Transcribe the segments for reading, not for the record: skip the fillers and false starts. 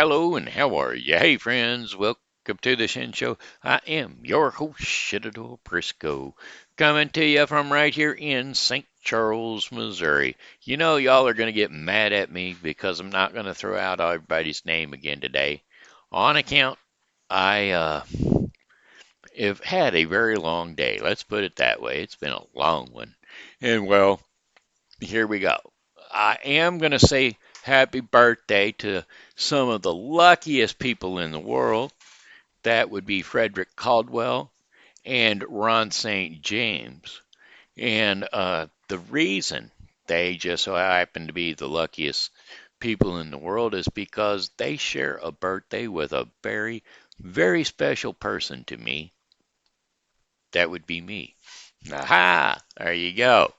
hello, and how are you? Hey, friends, welcome to the Shen Show. I am your host, Shitador Briscoe, coming to you from right here in St. Charles, Missouri. You know, y'all are going to get mad at me because I'm not going to throw out everybody's name again today. On account, I have had a very long day. Let's put it that way. It's been a long one. And, well, here we go. I am going to say happy birthday to some of the luckiest people in the world. That would be Frederick Caldwell and Ron St. James. And the reason they just so happen to be the luckiest people in the world is because they share a birthday with a very, very special person to me. That would be me. Aha! There you go.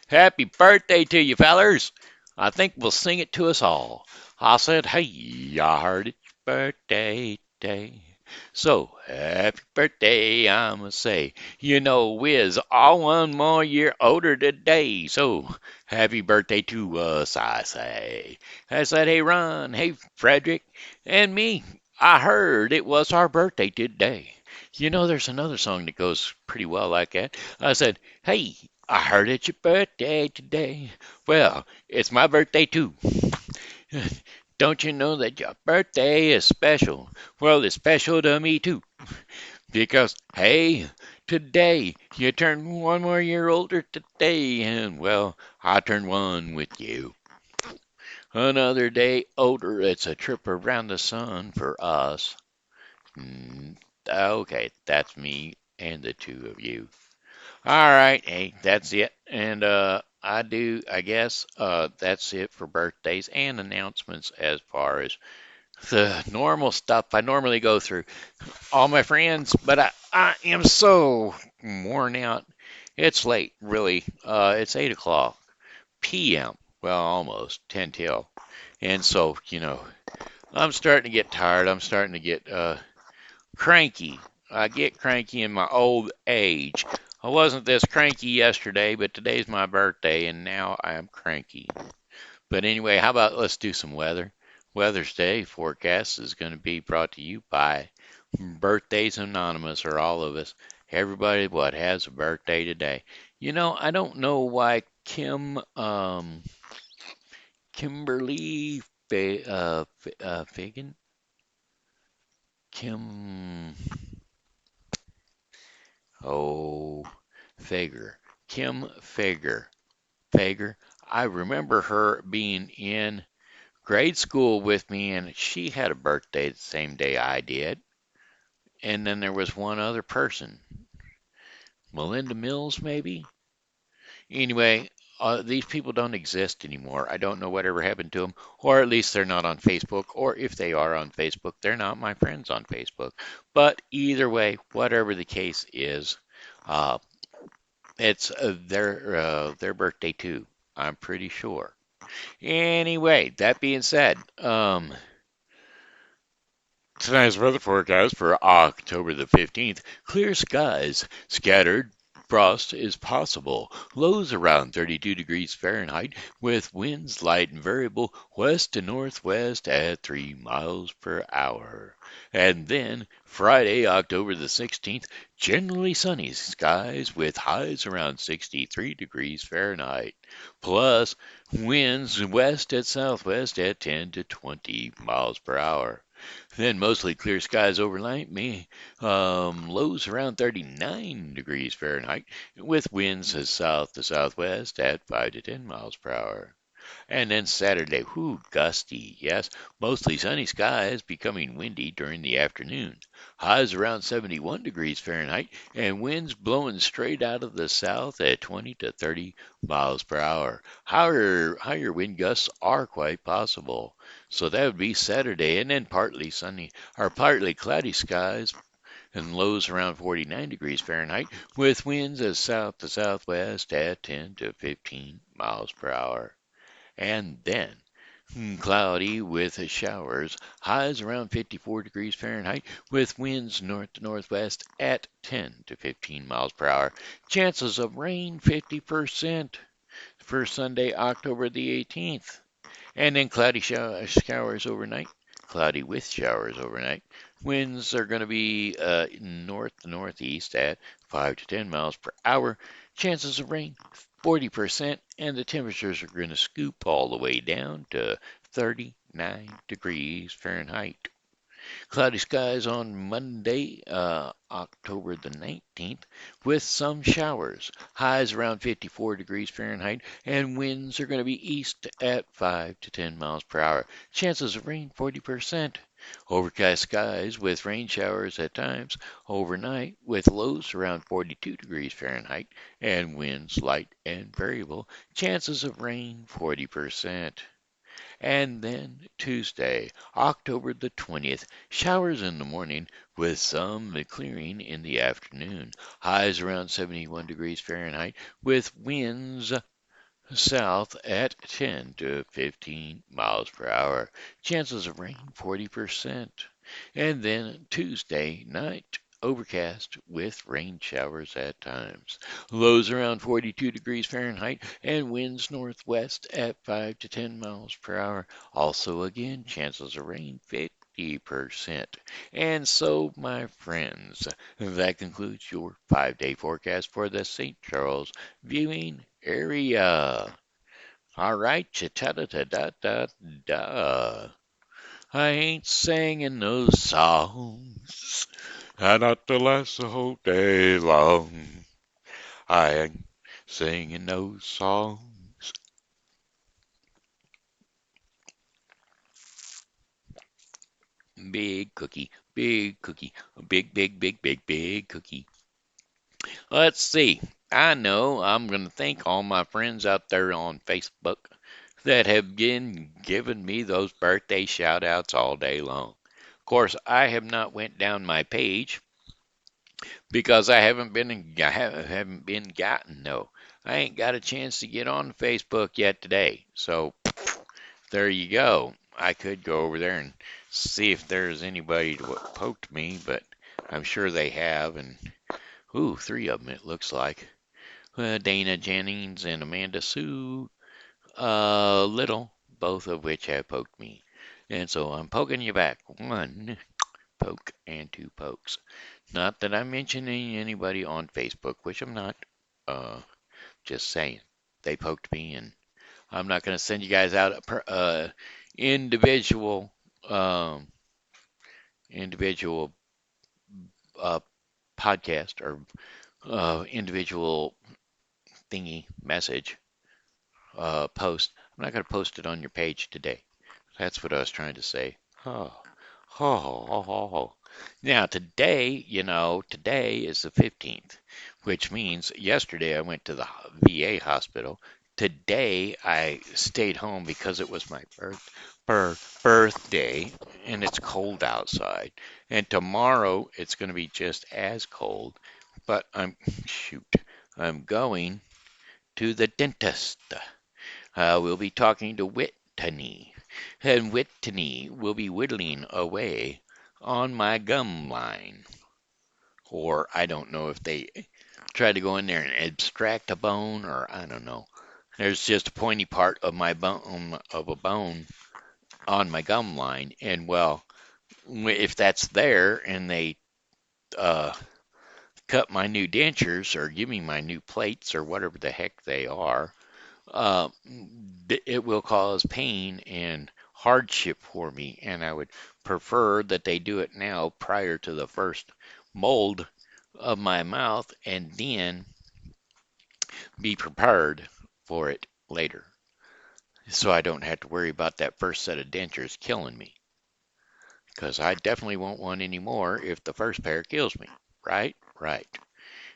Happy birthday to you, fellers. I think we'll sing it to us all. I said, hey, I heard it's your birthday day. So, happy birthday, I'ma say. You know, we's all 1 more year older today. So, happy birthday to us, I say. I said, hey, Ron, hey, Frederick, and me. I heard it was our birthday today. You know, there's another song that goes pretty well like that. I said, hey, I heard it's your birthday today. Well, it's my birthday too. Don't you know that your birthday is special? Well, it's special to me too. Because, hey, today you turn 1 more year older today. And, well, I turned one with you. Another day older, it's a trip around the sun for us. Okay, that's me and the two of you. All right, hey, that's it. And I guess that's it for birthdays and announcements as far as the normal stuff I normally go through. All my friends, but I am so worn out. It's late, really. It's 8 o'clock p.m. Well, almost 10 till. And so, I'm starting to get tired. I'm starting to get cranky. I get cranky in my old age. I wasn't this cranky yesterday, but today's my birthday, and now I am cranky. But anyway, how about let's do some weather? Weather's Day forecast is going to be brought to you by Birthdays Anonymous, or all of us. Everybody, what has a birthday today? I don't know why Kimberly Fagan, Kim, oh, Fager, Kim Fager. I remember her being in grade school with me, and she had a birthday the same day I did. And then there was one other person, Melinda Mills, maybe. Anyway, these people don't exist anymore. I don't know whatever happened to them, or at least they're not on Facebook, or if they are on Facebook, they're not my friends on Facebook. But either way, whatever the case is, uh, it's their birthday too. I'm pretty sure. Anyway, that being said, tonight's weather forecast for October the 15th, clear skies, scattered frost is possible. Lows around 32 degrees Fahrenheit with winds light and variable west to northwest at 3 miles per hour. And then Friday, October the 16th, generally sunny skies with highs around 63 degrees Fahrenheit. Plus winds west at southwest at 10 to 20 miles per hour. Then mostly clear skies overnight, lows around 39 degrees Fahrenheit, with winds as south to southwest at 5 to 10 miles per hour. And then Saturday, gusty, yes, mostly sunny skies, becoming windy during the afternoon. Highs around 71 degrees Fahrenheit, and winds blowing straight out of the south at 20 to 30 miles per hour. Higher wind gusts are quite possible. So that would be Saturday, and then partly sunny, or partly cloudy skies, and lows around 49 degrees Fahrenheit, with winds as south to southwest at 10 to 15 miles per hour. And then cloudy with showers, highs around 54 degrees Fahrenheit, with winds north to northwest at 10 to 15 miles per hour. Chances of rain 50% for Sunday, October the 18th. And then cloudy showers overnight, cloudy with showers overnight. Winds are going to be north to northeast at 5 to 10 miles per hour. Chances of rain 40%, and the temperatures are going to scoop all the way down to 39 degrees Fahrenheit. Cloudy skies on Monday, October the 19th, with some showers. Highs around 54 degrees Fahrenheit, and winds are going to be east at 5 to 10 miles per hour. Chances of rain 40%. Overcast skies with rain showers at times overnight, with lows around 42 degrees Fahrenheit, and winds light and variable. Chances of rain 40%. And then Tuesday, October the 20th, showers in the morning with some clearing in the afternoon. Highs around 71 degrees Fahrenheit with winds south at 10 to 15 miles per hour. Chances of rain 40%. And then Tuesday night, overcast with rain showers at times. Lows around 42 degrees Fahrenheit and winds northwest at 5 to 10 miles per hour. Also, again, chances of rain 50%. And so, my friends, that concludes your 5-day forecast for the St. Charles viewing area. All right, cha-da-da-da-da-da. I ain't singing no songs. I not to last the whole day long. I ain't singing no songs. Big cookie, big cookie, big, big, big, big, big cookie. Let's see. I know I'm going to thank all my friends out there on Facebook that have been giving me those birthday shout outs all day long. Of course, I have not went down my page because I haven't been gotten no. I ain't got a chance to get on Facebook yet today. So there you go. I could go over there and see if there's anybody that poked me, but I'm sure they have. And ooh, three of them it looks like. Dana Jennings and Amanda Sue Little, both of which have poked me. And so I'm poking you back. One poke and two pokes. Not that I'm mentioning anybody on Facebook, which I'm not. Uh, just saying. They poked me, and I'm not going to send you guys out individual, um, individual uh, podcast or individual thingy message post. I'm not going to post it on your page today. That's what I was trying to say. Oh, oh, oh, oh, oh. Now, today is the 15th, which means yesterday I went to the VA hospital. Today I stayed home because it was my birthday and it's cold outside. And tomorrow it's going to be just as cold, but I'm going to the dentist. We'll be talking to Whitney, and Whitney will be whittling away on my gum line. Or I don't know if they try to go in there and abstract a bone, or I don't know. There's just a pointy part of my bone of a bone on my gum line, and well, if that's there and they uh, cut my new dentures or give me my new plates or whatever the heck they are, uh, it will cause pain and hardship for me, and I would prefer that they do it now prior to the first mold of my mouth and then be prepared for it later. So I don't have to worry about that first set of dentures killing me. Because I definitely won't want any more if the first pair kills me. Right? Right.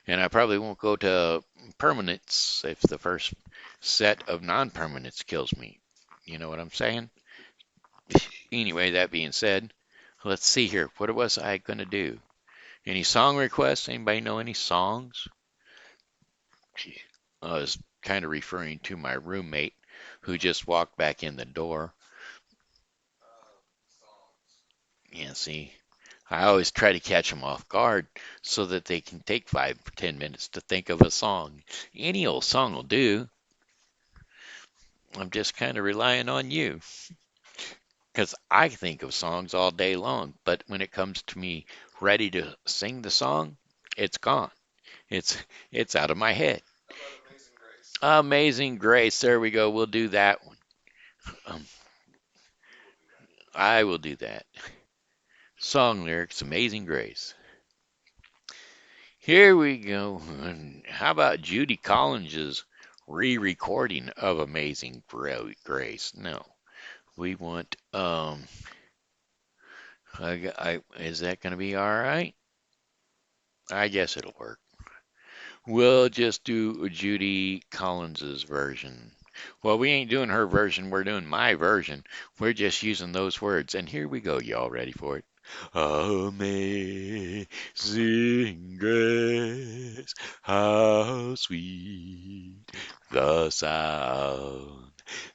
And I probably won't go to permanents if the first set of non-permanents kills me. You know what I'm saying? Anyway, that being said, let's see here. What was I going to do? Any song requests? Anybody know any songs? I was kind of referring to my roommate who just walked back in the door. Yeah, see, I always try to catch them off guard so that they can take 5 or 10 minutes to think of a song. Any old song will do. I'm just kind of relying on you. Because I think of songs all day long, but when it comes to me ready to sing the song, it's gone. It's it's out of my head. Amazing Grace. There we go. We'll do that one. Um, I will do that. Song lyrics, Amazing Grace. Here we go. And how about Judy Collins's re-recording of Amazing Grace? No, we want is that going to be all right? I guess it'll work. We'll just do Judy Collins's version. Well, we ain't doing her version, we're doing my version. We're just using those words. And here we go. Y'all ready for it? Amazing grace, how sweet the sound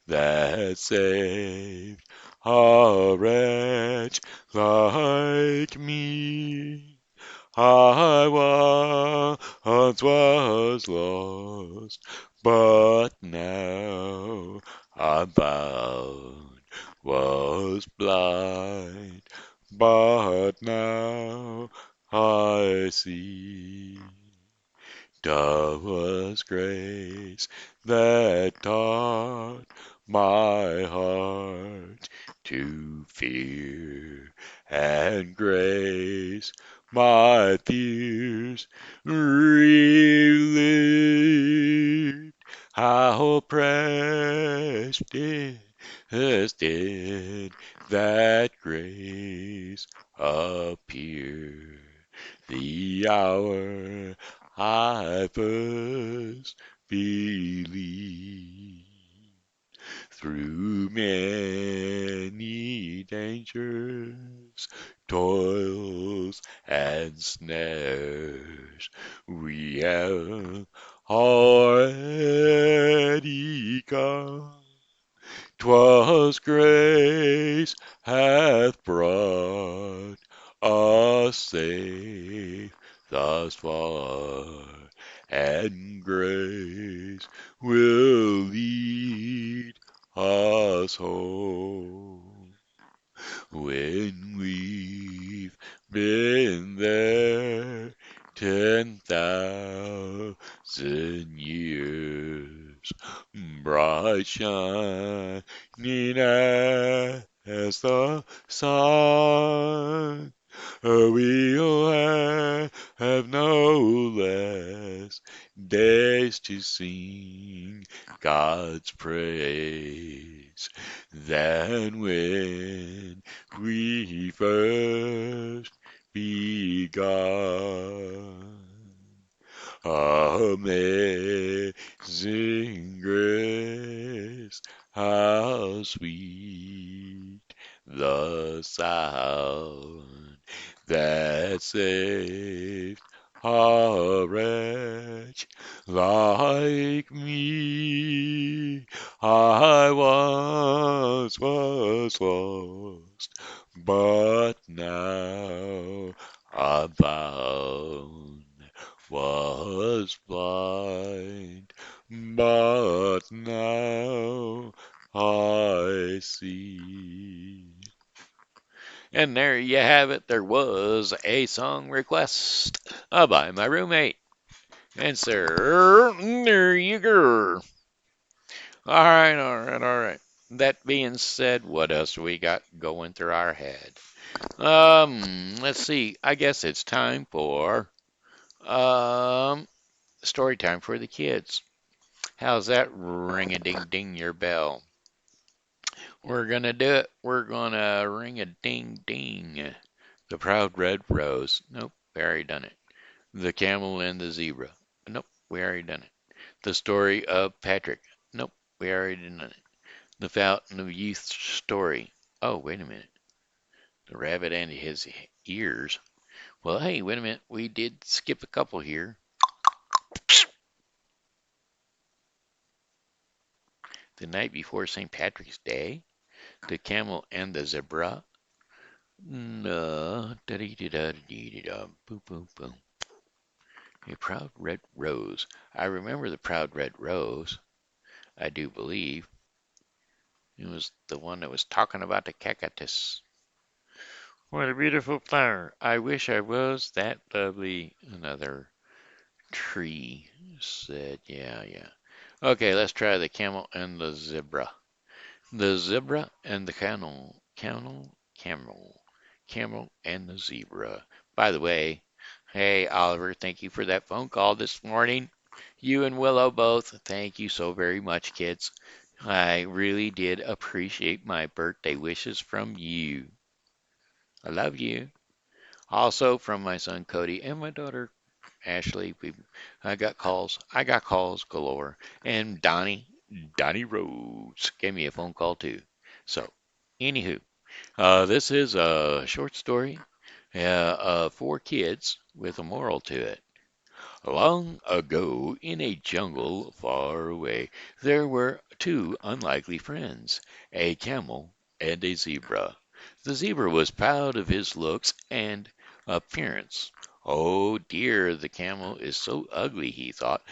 that saved a wretch like me. I once was lost, but now I'm found. Was blind, but now I see. 'Twas grace that taught my heart to fear, and grace my fears relieved. How precious did that grace appear, the hour I first believed. Through many dangers, toils, and snares, we have already come. 'Twas grace hath brought us safe thus far, and grace will lead us home. When we've been there 10,000 years, bright shining as the sun, we'll have no less days to sing God's praise than when we first begun. Amazing grace, how sweet the sound that saved a wretch like me. I once was lost, but now I'm found. Was blind, but now I see. And there you have it. There was a song request by my roommate. And sir, there you go. All right. That being said, what else do we got going through our head? Let's see. I guess it's time for story time for the kids. How's that ring a ding ding your bell? We're gonna do it. We're gonna ring a ding ding. The proud red rose. Nope, we already done it. The camel and the zebra. Nope, we already done it. The story of Patrick. Nope, we already done it. The fountain of youth story. Oh, wait a minute. The rabbit and his ears. Well, hey, wait a minute. We did skip a couple here. The night before St. Patrick's Day. The camel and the zebra. No, da dee da dee da boom boom boom. A proud red rose. I remember the proud red rose. I do believe. It was the one that was talking about the cactus. What a beautiful flower. I wish I was that lovely. Another tree said, yeah, yeah. Okay, let's try the camel and the zebra. The zebra and the camel and the zebra. By the way, hey Oliver, thank you for that phone call this morning. You and Willow both, thank you so very much, kids. I really did appreciate my birthday wishes from you. I love you. Also from my son Cody and my daughter Ashley. I got calls. I got calls galore. And Donnie Rhodes gave me a phone call too. So, anywho, this is a short story for kids with a moral to it. Long ago, in a jungle far away, there were two unlikely friends, a camel and a zebra. The zebra was proud of his looks and appearance. Oh dear, the camel is so ugly, he thought.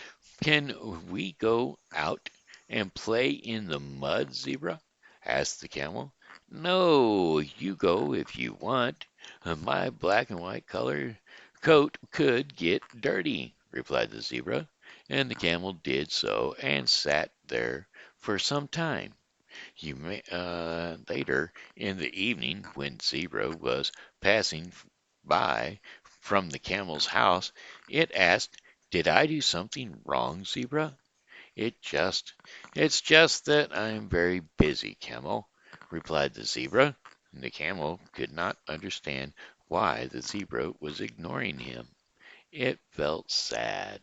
Can we go out and play in the mud, zebra? Asked the camel. No, you go if you want. My black and white color coat could get dirty, replied the zebra, and the camel did so and sat there for some time. Later in the evening, when Zebra was passing by from the camel's house, it asked, "Did I do something wrong, Zebra?" It just, it's just that I'm very busy, camel, replied the zebra. The camel could not understand why the zebra was ignoring him. It felt sad.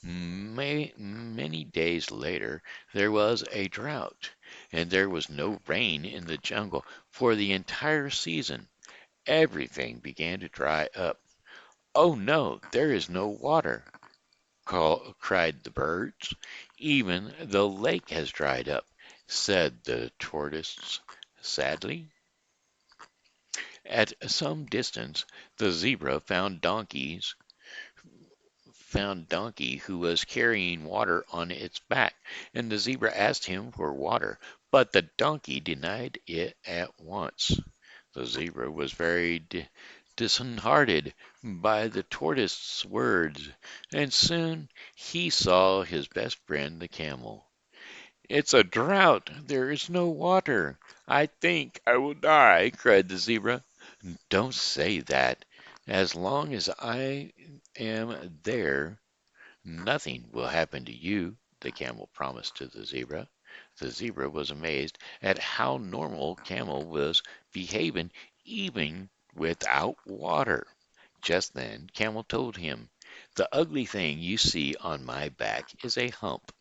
Many days later, there was a drought, and there was no rain in the jungle for the entire season. Everything began to dry up. "Oh no, there is no water!" cried the birds. "Even the lake has dried up," said the tortoise sadly. At some distance, the zebra found Donkey who was carrying water on its back, and the zebra asked him for water, but the donkey denied it at once. The zebra was very disheartened by the tortoise's words, and soon he saw his best friend the camel. "It's a drought. There is no water. I think I will die," cried the zebra. "Don't say that. As long as I am there, nothing will happen to you," the camel promised to the zebra. The zebra was amazed at how normal camel was behaving even without water. Just then Camel told him, "The ugly thing you see on my back is a hump,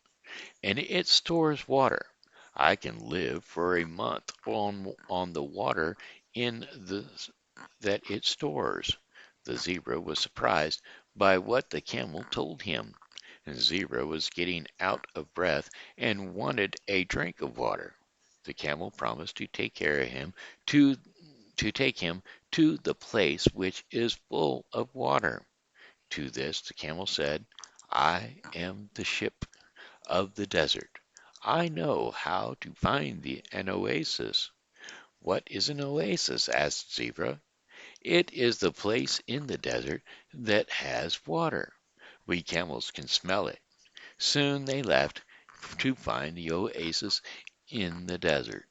and it stores water. I can live for a month on the water in the that it stores." The zebra was surprised by what the camel told him. Zebra was getting out of breath and wanted a drink of water. The camel promised to take care of him to take him to the place which is full of water. To this the camel said, "I am the ship of the desert. I know how to find an oasis." "What is an oasis?" asked Zebra. "It is the place in the desert that has water. We camels can smell it." Soon they left to find the oasis in the desert.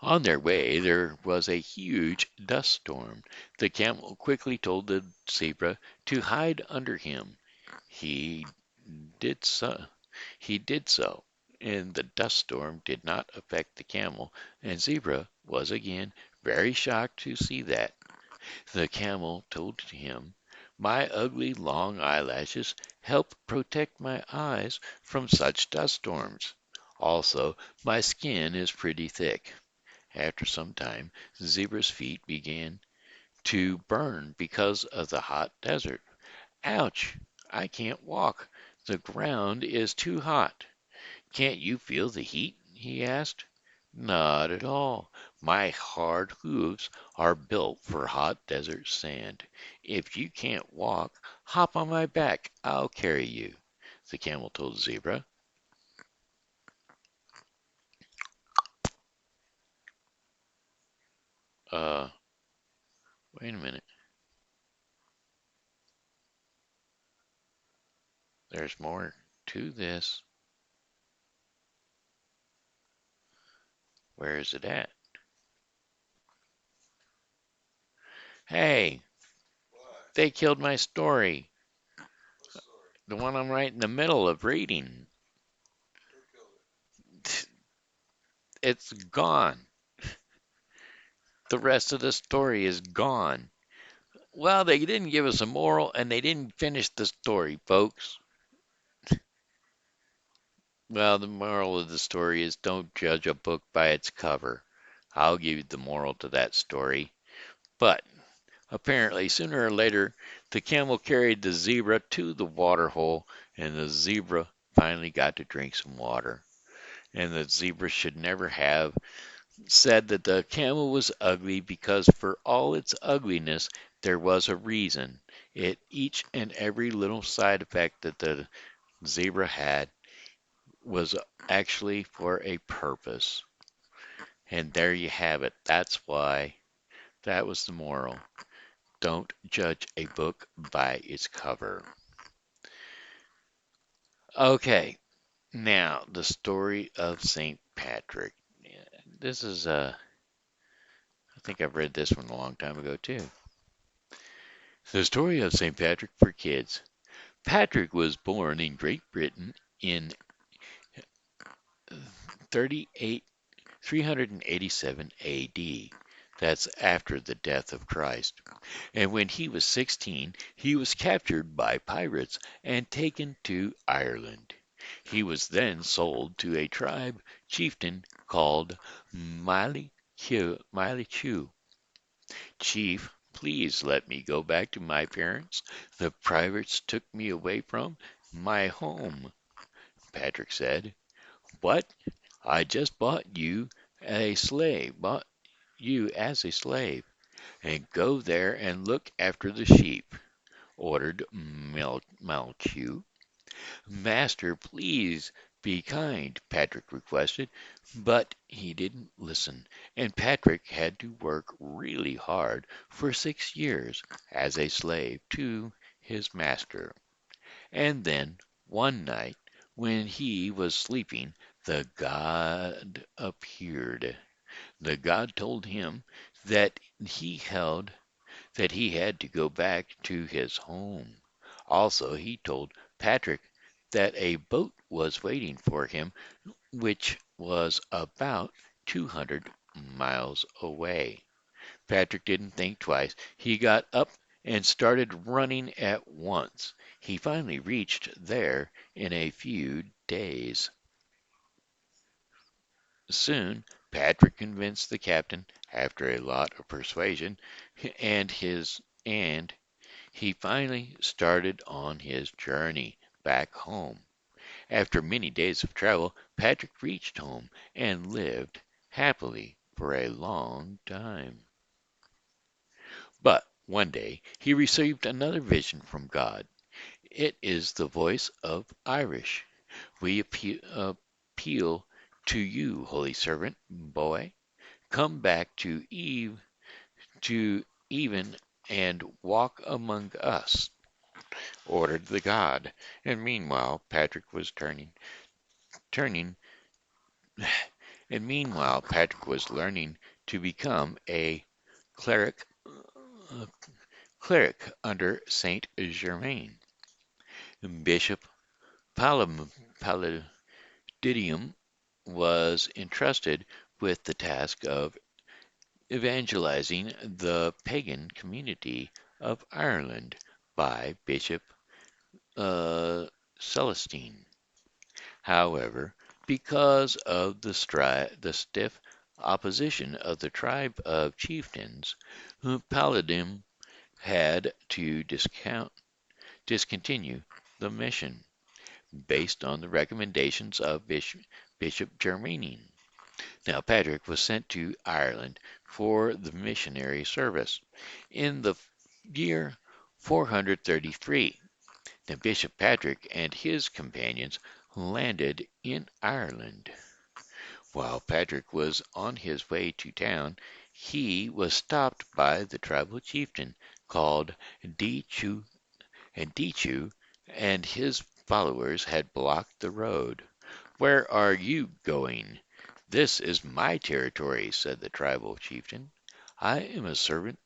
On their way there was a huge dust storm. The camel quickly told the zebra to hide under him. He did so. He did so, and the dust storm did not affect the camel, and Zebra was again very shocked to see that. The camel told him, "My ugly long eyelashes help protect my eyes from such dust storms. Also, my skin is pretty thick." After some time, the zebra's feet began to burn because of the hot desert. "Ouch! I can't walk. The ground is too hot." "Can't you feel the heat?" he asked. "Not at all. My hard hoofs are built for hot desert sand. If you can't walk, hop on my back. I'll carry you," the camel told the zebra. Uh, wait a minute. There's more to this. Where is it at? Hey, they killed my story. The one I'm right in the middle of reading. It's gone. The rest of the story is gone. Well, they didn't give us a moral and they didn't finish the story, folks. Well, the moral of the story is don't judge a book by its cover. I'll give you the moral to that story. But apparently, sooner or later, the camel carried the zebra to the water hole, and the zebra finally got to drink some water. And the zebra should never have said that the camel was ugly because for all its ugliness, there was a reason. Each and every little side effect that the zebra had was actually for a purpose. And there you have it. That's why that was the moral. Don't judge a book by its cover. Okay, now the story of St. Patrick. This is I think I've read this one a long time ago too. The story of St. Patrick for kids. Patrick was born in Great Britain in 38 387 AD. That's after the death of Christ. And when he was 16, he was captured by pirates and taken to Ireland. He was then sold to a tribe chieftain called Milichu. Chief, please let me go back to my parents. The pirates took me away from my home, Patrick said. What? I just bought you as a slave, and go there and look after the sheep, ordered Malchu. Master, please be kind, Patrick requested, but he didn't listen, and Patrick had to work really hard for 6 years as a slave to his master. And then, one night, when he was sleeping, the god appeared. The god told him that he had to go back to his home. Also, he told Patrick that a boat was waiting for him, which was about 200 miles away. Patrick didn't think twice. He got up and started running at once. He finally reached there in a few days. Soon, Patrick convinced the captain, after a lot of persuasion, and his and he finally started on his journey back home. After many days of travel, Patrick reached home and lived happily for a long time. But one day he received another vision from God. It is the voice of Irish. We appeal to you, holy servant boy. Come back to even and walk among us, ordered the god. And meanwhile, turning, Patrick was learning to become a cleric, uh, cleric under Saint Germain. Bishop Palladium was entrusted with the task of evangelizing the pagan community of Ireland by Bishop Celestine. However, because of the stiff opposition of the tribe of chieftains, Paladin had to discontinue the mission, based on the recommendations of Bishop Germain. Now, Patrick was sent to Ireland for the missionary service. In the year 433, the Bishop Patrick and his companions landed in Ireland. While Patrick was on his way to town, he was stopped by the tribal chieftain called Dichu, and Dichu and his followers had blocked the road. "Where are you going?" "This is my territory," said the tribal chieftain. "I am a servant,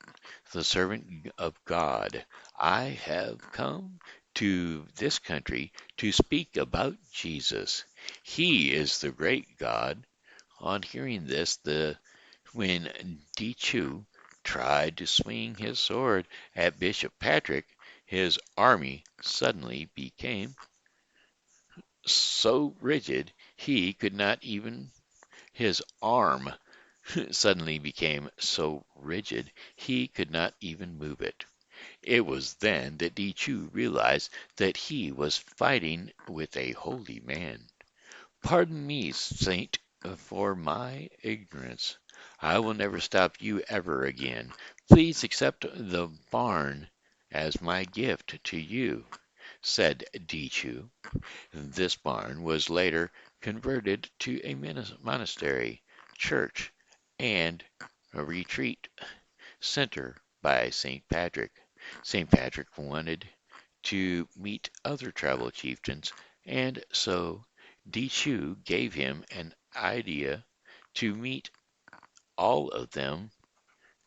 the servant of God. I have come to this country to speak about Jesus. He is the great God." On hearing this, when Dichu tried to swing his sword at Bishop Patrick, his army suddenly became so rigid he could not even his arm suddenly became so rigid he could not even move it. It was then that Dichu realized that he was fighting with a holy man. "Pardon me, Saint, for my ignorance. I will never stop you ever again. Please accept the barn as my gift to you," said Dichu. This barn was later converted to a monastery, church, and a retreat center by St. Patrick. St. Patrick wanted to meet other tribal chieftains, and so Dichu gave him an idea to meet all of them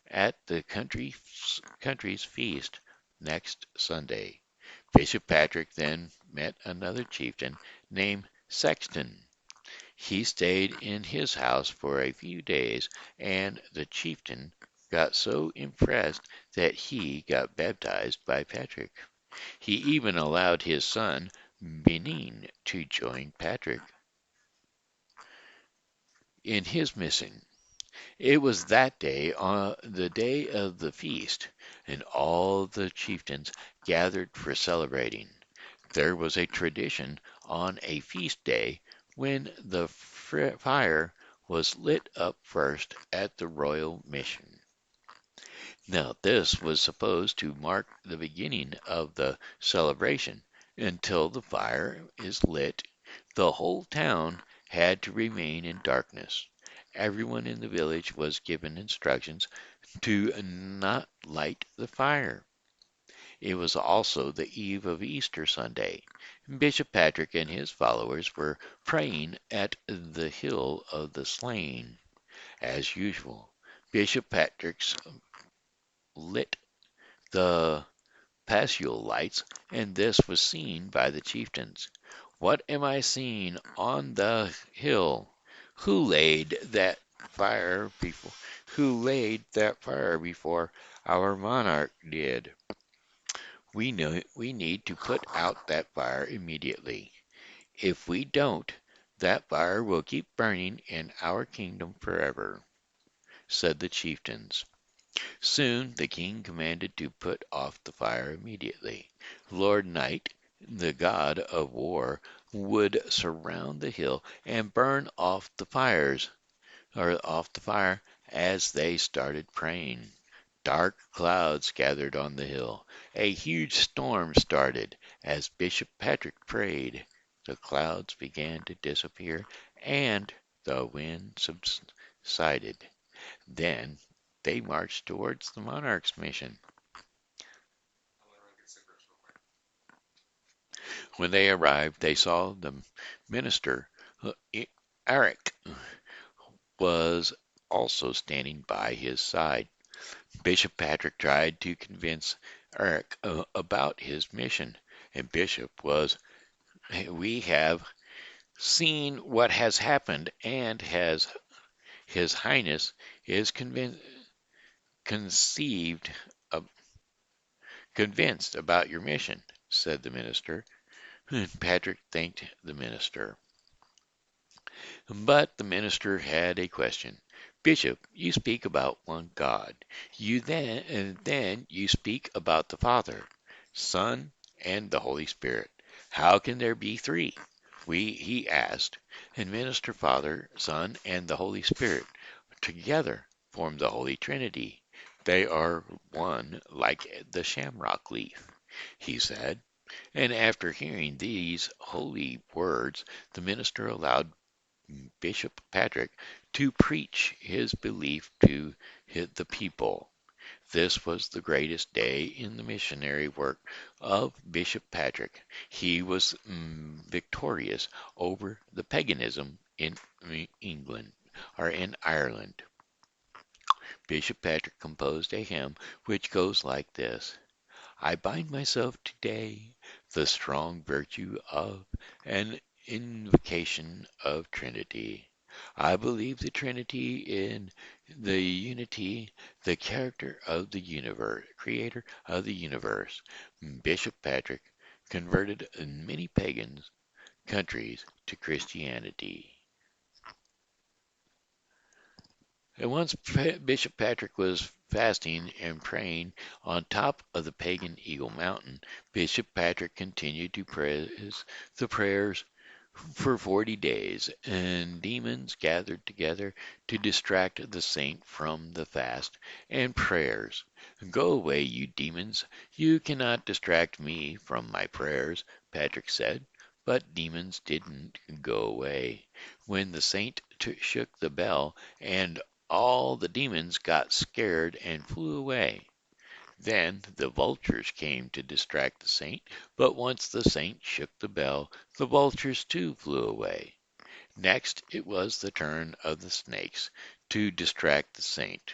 at the country's feast next Sunday. Bishop Patrick then met another chieftain named Sexton. He stayed in his house for a few days, and the chieftain got so impressed that he got baptized by Patrick. He even allowed his son Benin to join Patrick in his mission. It was that day, the day of the feast, and all the chieftains gathered for celebrating. There was a tradition on a feast day when the fire was lit up first at the royal mission. Now, this was supposed to mark the beginning of the celebration. Until the fire is lit, the whole town had to remain in darkness. Everyone in the village was given instructions to not light the fire. It was also the eve of Easter Sunday. Bishop Patrick and his followers were praying at the Hill of the Slain. As usual, Bishop Patrick's lit the paschal lights, and this was seen by the chieftains. "What am I seeing on the hill? Who laid that fire before who laid that fire before our monarch did? We need to put out that fire immediately. If we don't, that fire will keep burning in our kingdom forever," said the chieftains. Soon the king commanded to put off the fire immediately. Lord Night, the god of war, would surround the hill and burn off the fire as they started praying. Dark clouds gathered on the hill. A huge storm started as Bishop Patrick prayed. The clouds began to disappear and the wind subsided. Then they marched towards the monarch's mission. When they arrived, they saw the minister, Eric, was also standing by his side. Bishop Patrick tried to convince Eric about his mission, and Bishop was, "We have seen what has happened, and has His Highness is conceived, uh, convinced about your mission," said the minister. Patrick thanked the minister. But the minister had a question. "Bishop, you speak about one God. Then you speak about the Father, Son, and the Holy Spirit. How can there be three?" He asked. And Minister, Father, Son, and the Holy Spirit together form the Holy Trinity. They are one like the shamrock leaf, he said. And after hearing these holy words, the minister allowed Bishop Patrick to preach his belief to the people. This was the greatest day in the missionary work of Bishop Patrick. He was victorious over the paganism in England or in Ireland. Bishop Patrick composed a hymn which goes like this: I bind myself today the strong virtue of an invocation of Trinity. I believe the Trinity in the unity, the character of the universe, creator of the universe. Bishop Patrick converted many pagan countries to Christianity. And once Bishop Patrick was fasting and praying on top of the pagan Eagle Mountain, Bishop Patrick continued to pray the prayers for 40 days, and demons gathered together to distract the saint from the fast and prayers. Go away, you demons. You cannot distract me from my prayers, Patrick said. But demons didn't go away. When the saint shook the bell, and all the demons got scared and flew away. Then the vultures came to distract the saint, but once the saint shook the bell, the vultures too flew away. Next it was the turn of the snakes to distract the saint.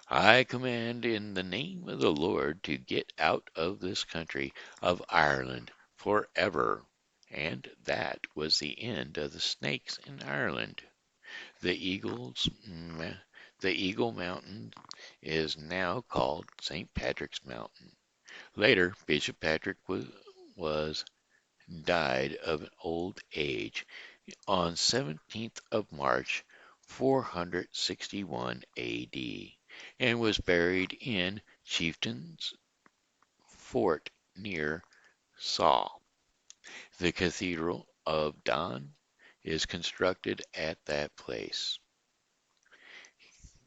I command in the name of the Lord to get out of this country of Ireland forever. And that was the end of the snakes in Ireland. The eagles, the Eagle Mountain is now called St. Patrick's Mountain. Later, Bishop Patrick was died of an old age on 17th of March 461 AD and was buried in Chieftain's Fort near Saw. The Cathedral of Don is constructed at that place.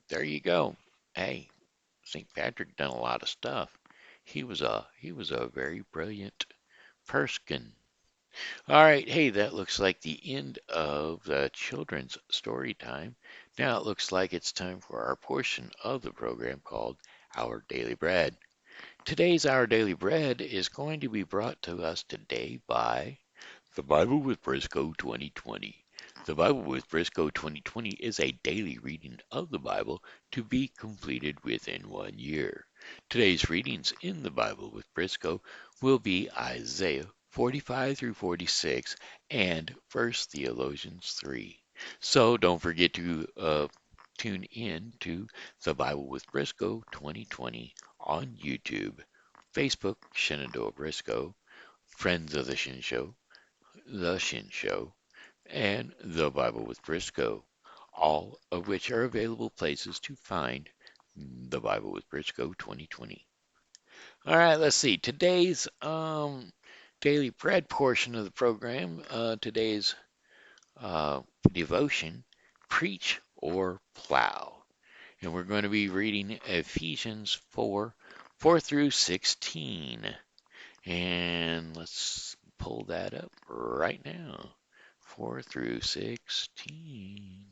There you go. Hey, St. Patrick done a lot of stuff. He was a very brilliant person. All right, hey, that looks like the end of the children's story time. Now it looks like it's time for our portion of the program called Our Daily Bread. Today's Our Daily Bread is going to be brought to us today by The Bible with Briscoe 2020. The Bible with Briscoe 2020 is a daily reading of the Bible to be completed within 1 year. Today's readings in the Bible with Briscoe will be Isaiah 45 through 46 and 1 Thessalonians 3. So don't forget to tune in to The Bible with Briscoe 2020 on YouTube, Facebook, Shenandoah Briscoe, Friends of the Shen Show, The Shen Show, and The Bible with Briscoe, all of which are available places to find The Bible with Briscoe 2020. All right, let's see. Today's daily bread portion of the program, today's devotion, preach or plow. And we're going to be reading Ephesians 4 through 16. And let's pull that up right now. 4 through 16.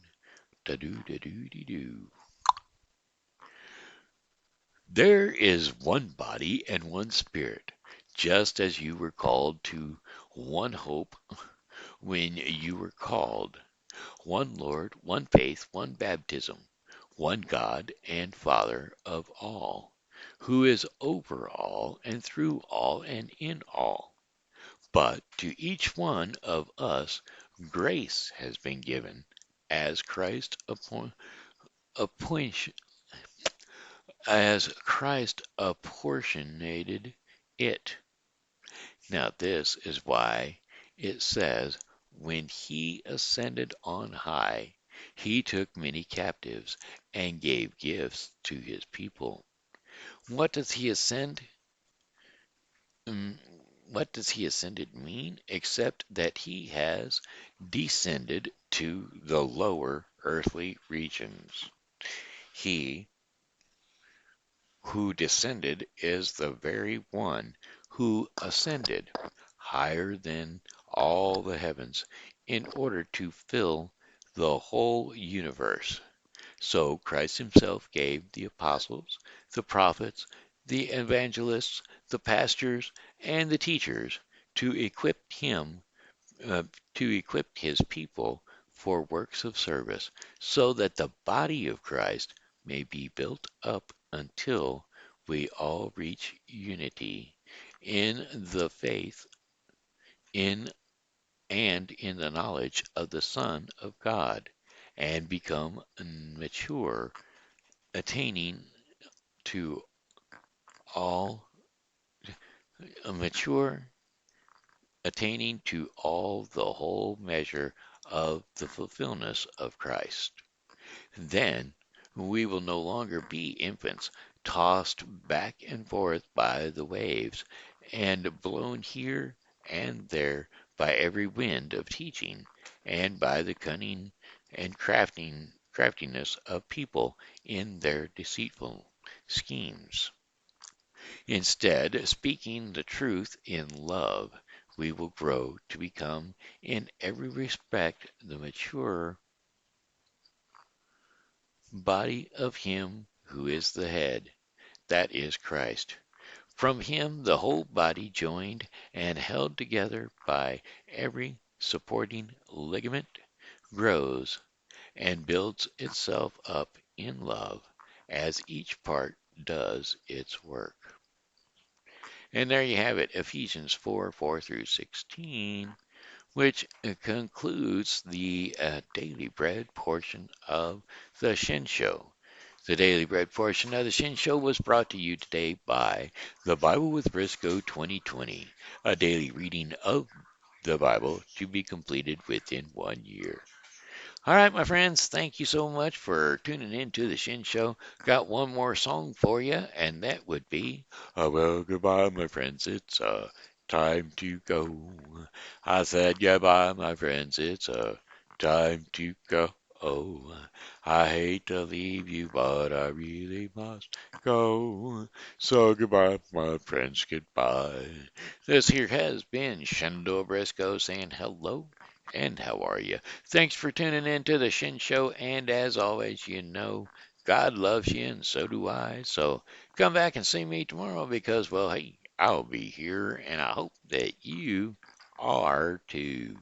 Da-do-da-do-dee-doo. There is one body and one spirit, just as you were called to one hope when you were called, one Lord, one faith, one baptism, one God and Father of all, who is over all and through all and in all. But to each one of us grace has been given as appoint, as Christ apportionated it. Now this is why it says, when he ascended on high, he took many captives and gave gifts to his people. What does he ascend? Mm, What does he ascended mean except that he has descended to the lower earthly regions? He who descended is the very one who ascended higher than all the heavens in order to fill the whole universe. So Christ himself gave the apostles, the prophets, the evangelists, the pastors, and the teachers to equip him uh, to equip his people for works of service, so that the body of Christ may be built up until we all reach unity in the faith in and in the knowledge of the Son of God, and become mature, attaining to all mature, attaining to all the whole measure of the fulfillment of Christ. Then we will no longer be infants, tossed back and forth by the waves, and blown here and there by every wind of teaching, and by the cunning and craftiness of people in their deceitful schemes. Instead, speaking the truth in love, we will grow to become in every respect the mature body of him who is the head, that is Christ. From him the whole body, joined and held together by every supporting ligament, grows and builds itself up in love as each part does its work. And there you have it, Ephesians 4:4 through 16, which concludes the daily bread portion of the Shen Show. The daily bread portion of the Shen Show was brought to you today by the Bible with Briscoe 2020, a daily reading of the Bible to be completed within 1 year. All right, my friends, thank you so much for tuning in to the Shin Show. Got one more song for you, and that would be, well, goodbye, my friends. It's time to go. I said goodbye, my friends. It's time to go. Oh, I hate to leave you, but I really must go. So goodbye, my friends, goodbye. This here has been Shendor Briscoe saying hello, and how are you? Thanks for tuning in to the Shin Show, and as always, you know, God loves you, and so do I. So come back and see me tomorrow because, well, hey, I'll be here, and I hope that you are too.